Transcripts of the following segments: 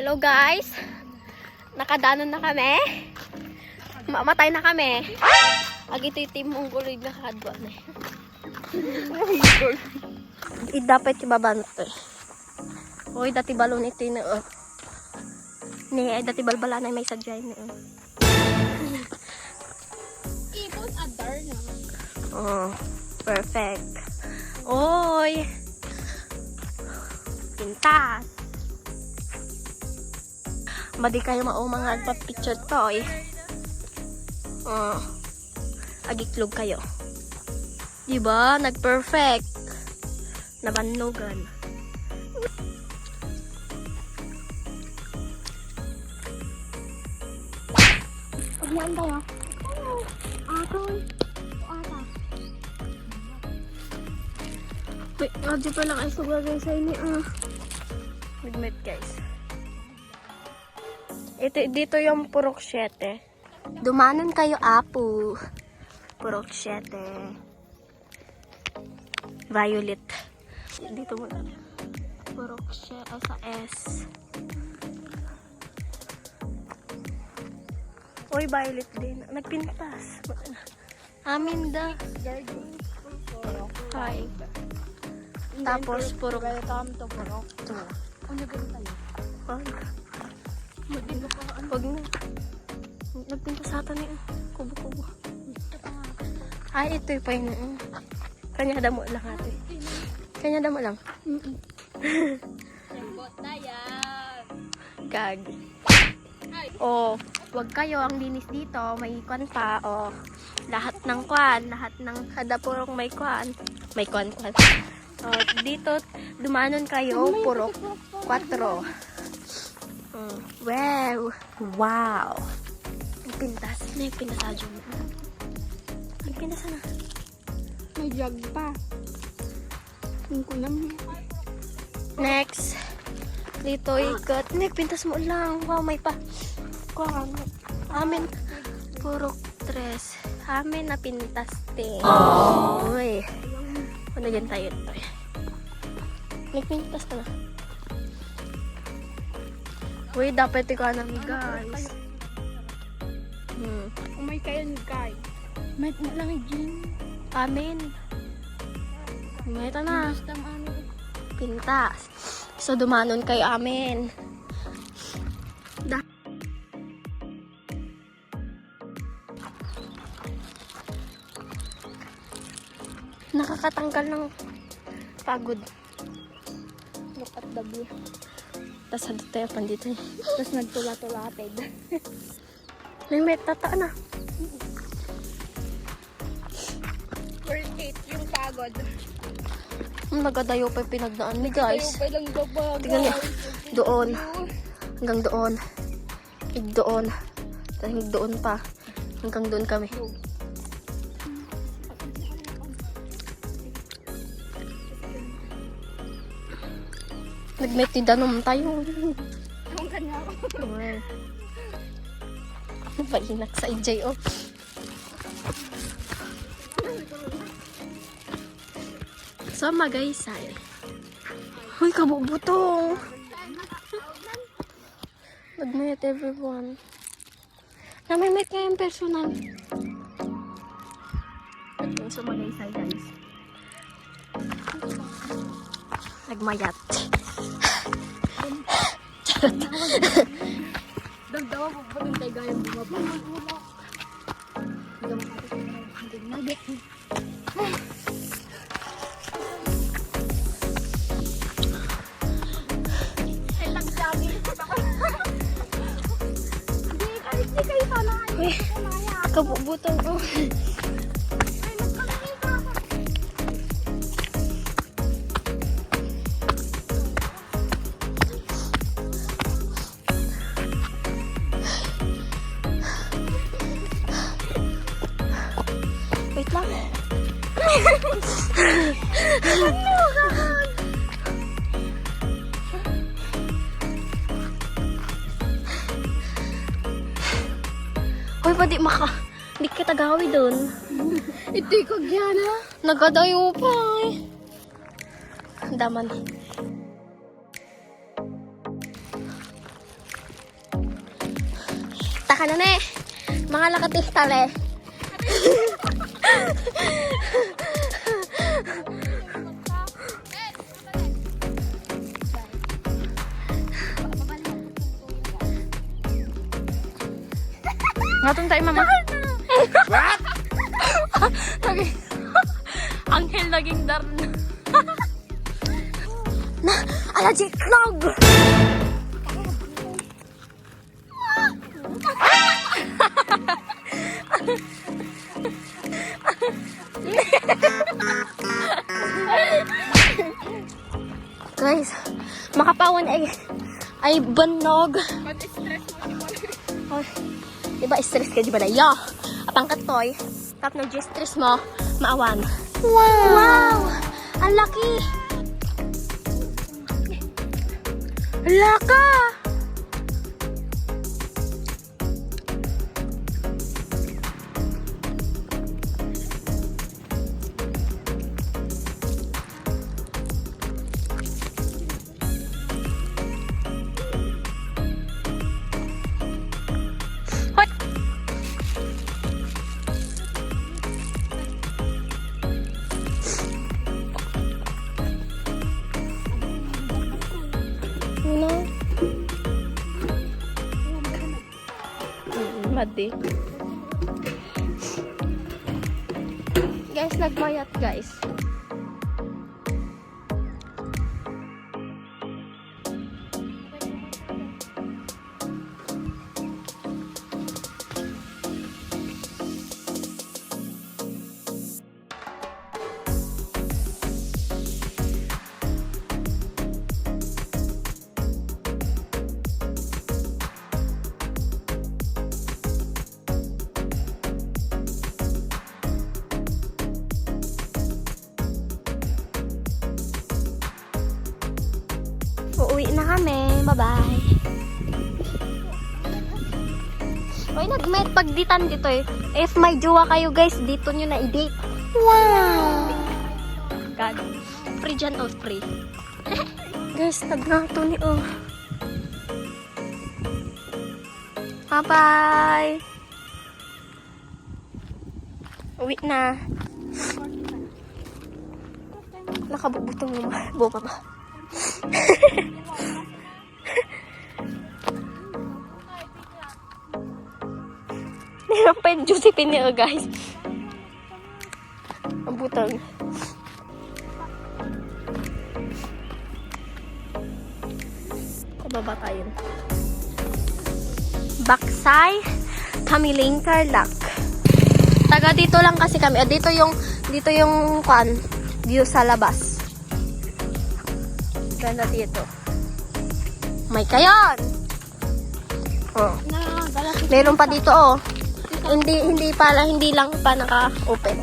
Hello guys. Nakadanon na kami. Mamatay na kami. Agi ito mong guloy na kadwa na. Dapat ibabanot to. Oy, dati balon ito na. Ni dati balbala na may sadyay na. Ibon adar na. Oh, perfect. Oy. Pintas. Madi kayo mao mga agpa-picture to eh. Oh. Agiklog kayo. Diba? Nag-perfect. Nabanlogan. Pagyan tayo. Atoy. Ata. Wait, radyo pa lang ay sugagay sa ini Wait guys. Dito yung purok 7. Dumanon kayo, Apo. Purok 7. Violet. Dito muna. Purok 7 sa S. Uy, Violet din. Nagpintas. Aminda. Hi. Tapos purok. Welcome to Purok 2. Ano ganun tayo? Huwag na. Nagpintas ata niya. Kubo-kubo. Ay, ito yung pain. Kanya damo lang ate. Kanya damo lang. Sembot na yan. Gag. Oh, wag kayo ang linis dito. May kwan pa. Oh, lahat ng kwan. Lahat ng kada purok may kwan. May kwan. Oh, dito, dumanon kayo. Purok 4. Wow. Wow. Ang pintas. May pintas adyo mo. Ang pintas na. May jug pa. Yung kulam. Next. Dito ikot. Pintas mo lang. Wow, may pa. Kwan. Amin. Purok 3. Amin na pintas din. Uy. Ano dyan tayo ito eh. May pintas ka na. Uy, dapat ikaw namin guys. Umay kayo ni Kai. May lang gin. Amin. Ito na. Basta ano. Pintas. So, dumanon kayo amin. Nakakatanggal ng pagod. Look at the view. Tapos ano tayo pandito eh. Tapos nagtula-tulatid. May tataan na. Worth it yung pagod. Nagadayo pa yung pinagdaan ni guys. Tayo pa lang gabag. Tingnan niyo. Doon. Hanggang doon. Doon. Hanggang doon pa. Hanggang doon kami. Nagmetidanom tayo. Ang kanya ako. Painak sa EJ oh. Sama guys ay. Hoy, kabubutong. Nag-meet everyone. Nami-meet kayo yung personal. Sama guys ay guys. Nagmayat. Dagdawa po po yung tayo bumaba. Hindi mo kapit yung naging. Ay, nagsabi. Hindi kayo sana. Kabubutong oh. Wait lang. Hoy, pwede Hindi kita gawi doon. Ito ko gyana. Nagadayo pa eh. Daman. Kita ka na ne. Mga lakatistale. Ngatun tayo, mama. What? Anghel naging darna. Na, allergic clog. Guys, makapawan ay banog. Oh, diba stress ka, diba na? Yo, apang katoy, tap na stress mo, maawan. Wow! Ang laki! Laka! Hoy! Ano? Madi. Guys, nagmayat guys. Uuwi na kami. Bye-bye. Uy, nag-met pagditan dito eh. If may jowa kayo guys, dito nyo na i-date. Wow! God. Free dyan o free. Guys, nagnato ni oh. Bye-bye. Uwi na. Nakabubutong mo buka ba? Meron pa yung Josephine niya, guys. Ang butang. Pababa tayo. Baksay, Kamiling, Tarlac. Taga dito lang kasi kami. Dito yung view sa labas. Ganda dito. May kayon. Oh. Meron pa dito oh. Hindi lang pa naka-open.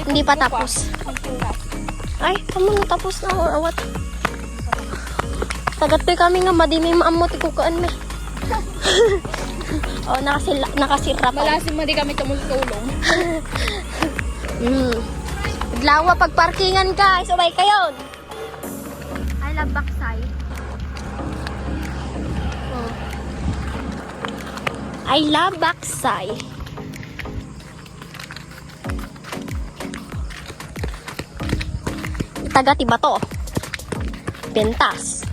Hindi pa tapos. Ay, kamo na tapos na oh. Awat. Tagat kami nga madimi maamot ikukaan me. Oh, nakasirap. Malasim mo di kami tumulong. Lawa pag parkingan ka, subay kayon. I love Baksay. Oh. I love Baksay. Taga Tibato. Bentas.